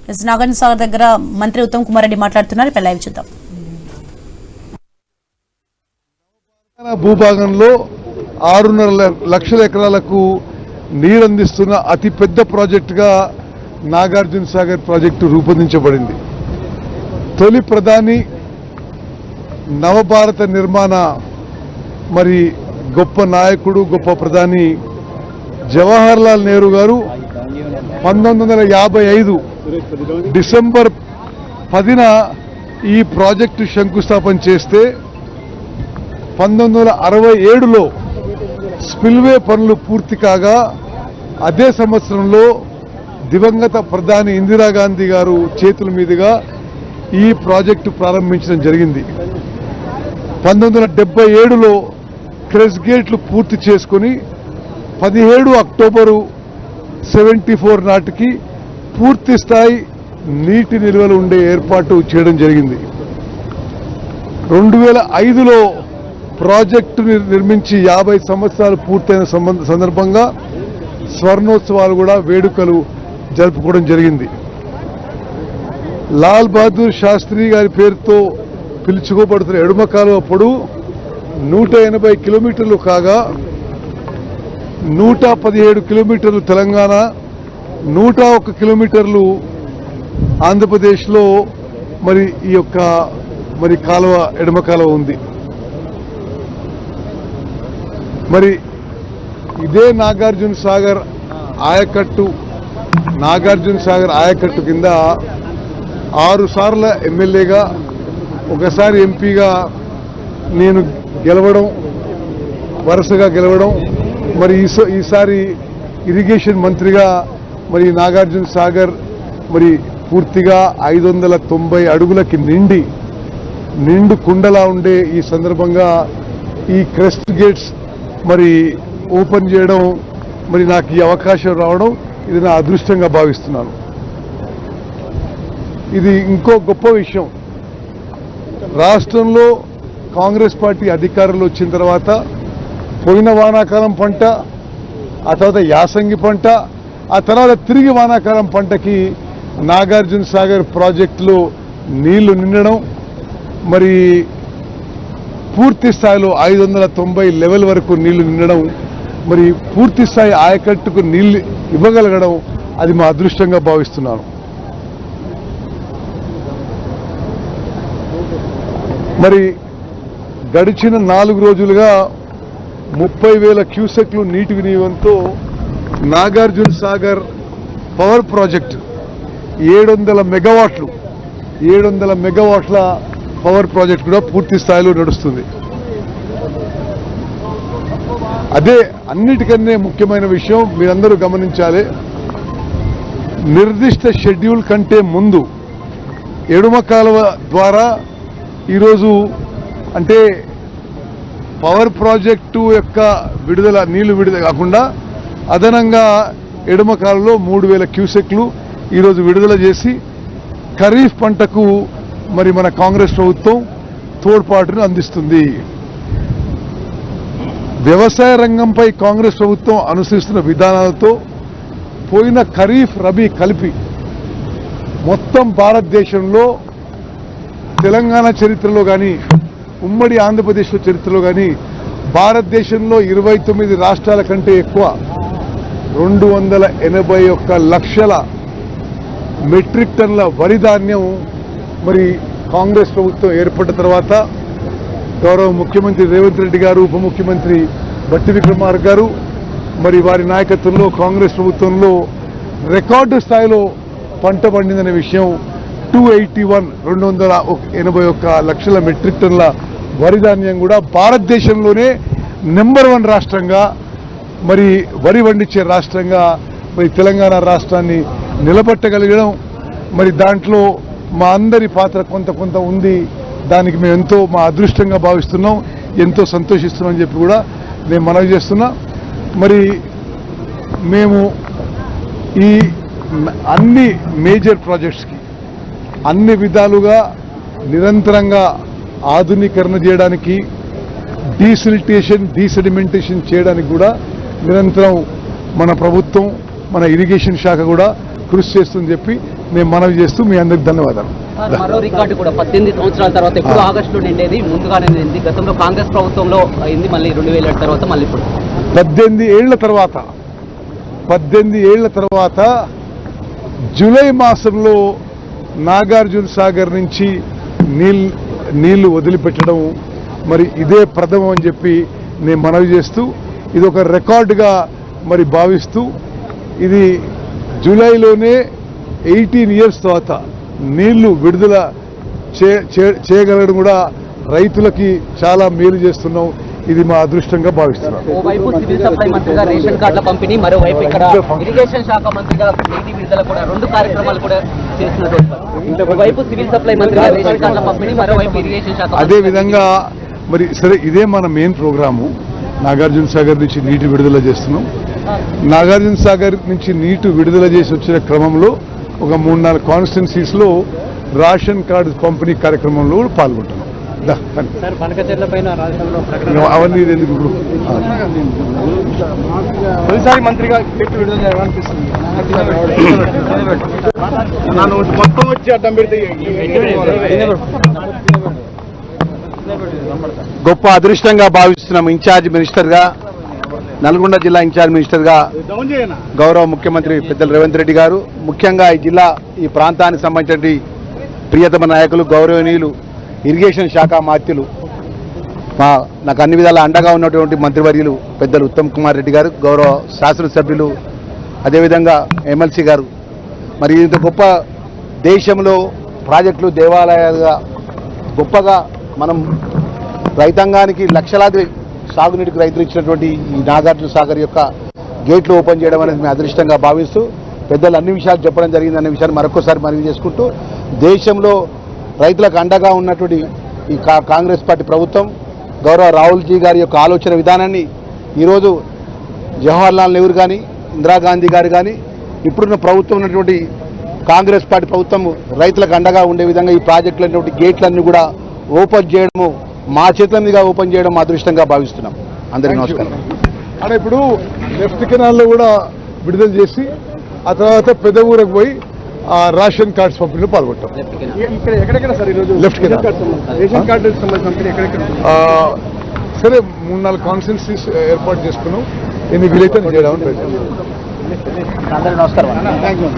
నాగార్జున సాగర్ దగ్గర మంత్రి ఉత్తమ్ కుమార్ రెడ్డి మాట్లాడుతున్నారు. ఇప్పుడు లైవ్ చూద్దాం. భూభాగంలో 6.5 లక్షల ఎకరాలకు నీరందిస్తున్న అతిపెద్ద ప్రాజెక్టుగా నాగార్జున సాగర్ ప్రాజెక్టు రూపొందించబడింది. తొలి ప్రధాని నవభారత నిర్మాణ మరి గొప్ప నాయకుడు, గొప్ప ప్రధాని జవహర్ లాల్ నెహ్రూ గారు 1955 డిసెంబర్ 10న ఈ ప్రాజెక్టు శంకుస్థాపన చేస్తే 1967లో స్పిల్వే పనులు పూర్తి కాగా అదే సంవత్సరంలో దివంగత ప్రధాని ఇందిరాగాంధీ గారు చేతుల మీదుగా ఈ ప్రాజెక్టు ప్రారంభించడం జరిగింది. 1977లో క్రెస్ గేట్లు పూర్తి చేసుకుని 17 అక్టోబరు 74 నాటికి పూర్తి స్థాయి నీటి నిల్వలు ఉండే ఏర్పాటు చేయడం జరిగింది. 2005లో ప్రాజెక్టు నిర్మించి 50 సంవత్సరాలు పూర్తయిన సందర్భంగా స్వర్ణోత్సవాలు కూడా వేడుకలు జరుపుకోవడం జరిగింది. లాల్ బహదూర్ శాస్త్రి గారి పేరుతో పిలుచుకోబడుతున్న ఎడమ కాలువ పొడవు 180 కిలోమీటర్లు కాగా 117 కిలోమీటర్లు తెలంగాణ, 101 కిలోమీటర్లు ఆంధ్రప్రదేశ్లో మరి ఈ యొక్క మరి కాలువ ఎడమ కాలువ ఉంది. మరి ఇదే నాగార్జున సాగర్ ఆయకట్టు కింద 6 సార్ల ఎమ్మెల్యేగా, ఒకసారి ఎంపీగా నేను వరుసగా గెలవడం, మరి ఈసారి ఇరిగేషన్ మంత్రిగా మరి నాగార్జున సాగర్ మరి పూర్తిగా 590 అడుగులకి నిండు కుండలా ఉండే ఈ సందర్భంగా ఈ క్రెస్ట్ గేట్స్ మరి ఓపెన్ చేయడం, మరి నాకు ఈ అవకాశం రావడం ఇది నా అదృష్టంగా భావిస్తున్నాను. ఇది ఇంకో గొప్ప విషయం. రాష్ట్రంలో కాంగ్రెస్ పార్టీ అధికారంలో వచ్చిన తర్వాత పోయిన వానాకాలం పంట, ఆ తర్వాత యాసంగి పంట, ఆ తర్వాత తిరిగి వానాకాలం పంటకి నాగార్జున సాగర్ ప్రాజెక్టులో నీళ్లు నిండడం, మరి పూర్తి స్థాయిలో 590 లెవెల్ వరకు నీళ్లు నిండడం, మరి పూర్తి స్థాయి ఆయకట్టుకు నీళ్లు ఇవ్వగలగడం అది మా అదృష్టంగా భావిస్తున్నాను. మరి గడిచిన 4 రోజులుగా 30,000 క్యూసెక్లు నీటి వినియోగంతో నాగార్జున సాగర్ పవర్ ప్రాజెక్టు 700 మెగావాట్ల పవర్ ప్రాజెక్ట్ కూడా పూర్తి స్థాయిలో నడుస్తుంది. అదే అన్నిటికన్నా ముఖ్యమైన విషయం మీరందరూ గమనించాలి. నిర్దిష్ట షెడ్యూల్ కంటే ముందు ఎడమ కాలువ ద్వారా ఈరోజు అంటే పవర్ ప్రాజెక్టు యొక్క నీళ్లు విడుదల కాకుండా అదనంగా ఎడమ కాలువలో 3,000 క్యూసెక్లు ఈరోజు విడుదల చేసి ఖరీఫ్ పంటకు మరి మన కాంగ్రెస్ ప్రభుత్వం తోడ్పాటును అందిస్తుంది. వ్యవసాయ రంగంపై కాంగ్రెస్ ప్రభుత్వం అనుసరిస్తున్న విధానాలతో పోయిన ఖరీఫ్ రబీ కలిపి మొత్తం భారతదేశంలో తెలంగాణ చరిత్రలో కానీ ఉమ్మడి ఆంధ్రప్రదేశ్ చరిత్రలో కానీ భారతదేశంలో 29 రాష్ట్రాల కంటే ఎక్కువ 281 లక్షల మెట్రిక్ టన్ల వరి ధాన్యం మరి కాంగ్రెస్ ప్రభుత్వం ఏర్పడిన తర్వాత గౌరవ ముఖ్యమంత్రి రేవంత్ రెడ్డి గారు, ఉప ముఖ్యమంత్రి బట్టి విక్రమార్క గారు మరి వారి నాయకత్వంలో కాంగ్రెస్ ప్రభుత్వంలో రికార్డు స్థాయిలో పంట పండిందనే విషయం 281 లక్షల మెట్రిక్ టన్ల వరి ధాన్యం కూడా భారతదేశంలోనే నెంబర్ 1 రాష్ట్రంగా మరి వరి పండించే రాష్ట్రంగా మరి తెలంగాణ రాష్ట్రాన్ని నిలబెట్టగలిగడం, మరి దాంట్లో మా అందరి పాత్ర కొంత ఉంది. దానికి మేము ఎంతో మా అదృష్టంగా భావిస్తున్నాం, ఎంతో సంతోషిస్తున్నాం అని చెప్పి కూడా నేను మనవి చేస్తున్నా. మరి మేము ఈ అన్ని మేజర్ ప్రాజెక్ట్స్కి అన్ని విధాలుగా నిరంతరంగా ఆధునీకరణ చేయడానికి, డీసెడిమెంటేషన్ చేయడానికి కూడా నిరంతరం మన ప్రభుత్వం, మన ఇరిగేషన్ శాఖ కూడా కృషి చేస్తుందని చెప్పి నేను మనవి చేస్తూ మీ అందరికి ధన్యవాదాలు. మరో రికార్డు కూడా 18 సంవత్సరాల తర్వాత ఎప్పుడు ఆగస్టులో నిండేది, ముందుగానే నిండింది. గతంలో కాంగ్రెస్ ప్రభుత్వంలో అయింది, మళ్ళీ 2007 తర్వాత మళ్ళీ ఇప్పుడు 18 ఏళ్ల తర్వాత జూలై మాసంలో నాగార్జున సాగర్ నుంచి నీళ్లు వదిలిపెట్టడం మరి ఇదే ప్రథమం అని చెప్పి నేను మనవి చేస్తూ ఇది ఒక రికార్డుగా మరి భావిస్తూ ఇది జూలైలోనే 18 ఇయర్స్ తర్వాత నీళ్లు విడుదల చేయగలగడం కూడా రైతులకి చాలా మేలు చేస్తున్నాం. ఇది మా అదృష్టంగా భావిస్తున్నాం. ఓవైపు సివిల్ సప్లై మంత్రిగా రేషన్ కార్డుల పంపిణీ, మరోవైపు ఇక్కడ ఇరిగేషన్ శాఖ మంత్రిగా నీటి విడుదల కూడా 2 కార్యక్రమాలు కూడా చేస్తున్నారు. ఓవైపు సివిల్ సప్లై మంత్రిగా రేషన్ కార్డుల పంపిణీ, మరోవైపు ఇరిగేషన్ శాఖ. అదే విధంగా మరి సరే ఇదే మన మెయిన్ ప్రోగ్రాము. నాగార్జున సాగర్ నుంచి నీటి విడుదల చేస్తున్నాం. నాగార్జున సాగర్ నుంచి నీటి విడుదల చేసి వచ్చిన క్రమంలో ఒక 3-4 కాన్స్టిట్యున్సీస్ లో రేషన్ కార్డు పంపిణీ కార్యక్రమంలో కూడా పాల్గొంటున్నాం. అవన్నీ ఎందుకు ఇప్పుడు తొలిసారి మంత్రిగా విడుదల మొత్తం వచ్చి అడ్డం పెడితే గొప్ప అదృష్టంగా భావిస్తున్నాం. ఇన్ఛార్జ్ మినిస్టర్గా, నల్గొండ జిల్లా ఇన్ఛార్జ్ మినిస్టర్గా గౌరవ ముఖ్యమంత్రి పెద్దలు రేవంత్ రెడ్డి గారు, ముఖ్యంగా ఈ ప్రాంతానికి సంబంధించిన ప్రియతమ నాయకులు గౌరవనీయులు ఇరిగేషన్ శాఖ మాత్యులు, నాకు అన్ని విధాలా అండగా ఉన్నటువంటి మంత్రివర్యులు పెద్దలు ఉత్తమ్ కుమార్ రెడ్డి గారు, గౌరవ శాసనసభ్యులు, అదేవిధంగా ఎమ్మెల్సీ గారు, మరి ఇంత గొప్ప దేశంలో ప్రాజెక్టులు దేవాలయాలుగా గొప్పగా మనం రైతాంగానికి లక్షలాది సాగునీటికి రైతులు ఇచ్చినటువంటి ఈ నాగార్జున సాగర్ యొక్క గేట్లు ఓపెన్ చేయడం అనేది మేము అదృష్టంగా భావిస్తూ పెద్దలు అన్ని విషయాలు చెప్పడం జరిగిందనే విషయాన్ని మరొకసారి మనవి చేసుకుంటూ దేశంలో రైతులకు అండగా ఉన్నటువంటి ఈ కాంగ్రెస్ పార్టీ ప్రభుత్వం గౌరవ రాహుల్జీ గారి యొక్క ఆలోచన విధానాన్ని ఈరోజు జవహర్లాల్ నెహ్రూ కానీ, ఇందిరాగాంధీ గారు కానీ, ఇప్పుడున్న ప్రభుత్వం ఉన్నటువంటి కాంగ్రెస్ పార్టీ ప్రభుత్వం రైతులకు అండగా ఉండే విధంగా ఈ ప్రాజెక్టులైనటువంటి గేట్లన్నీ కూడా ఓపెన్ చేయడము, మా చేతుల మీదుగా ఓపెన్ చేయడం అదృష్టంగా భావిస్తున్నాం. అందరికీ నమస్కారం. అంటే ఇప్పుడు లెఫ్ట్ కెనాల్లో కూడా విడుదల చేసి ఆ తర్వాత పెద్ద ఊరకు పోయి రేషన్ కార్డ్స్ పంపిణీలో పాల్గొంటాం. ఇక్కడ ఎక్కడెక్కడ సార్ ఈరోజు లెఫ్ట్ కెనాల్ రేషన్ కార్డు సంబంధించి ఎక్కడెక్కడ సరే 3-4 కాన్స్టిట్యున్సీస్ ఏర్పాటు చేసుకున్నాం. ఎన్ని వీలైతే చేయడానికి ప్రయత్నం. అందరికీ నమస్కారం. Thank you.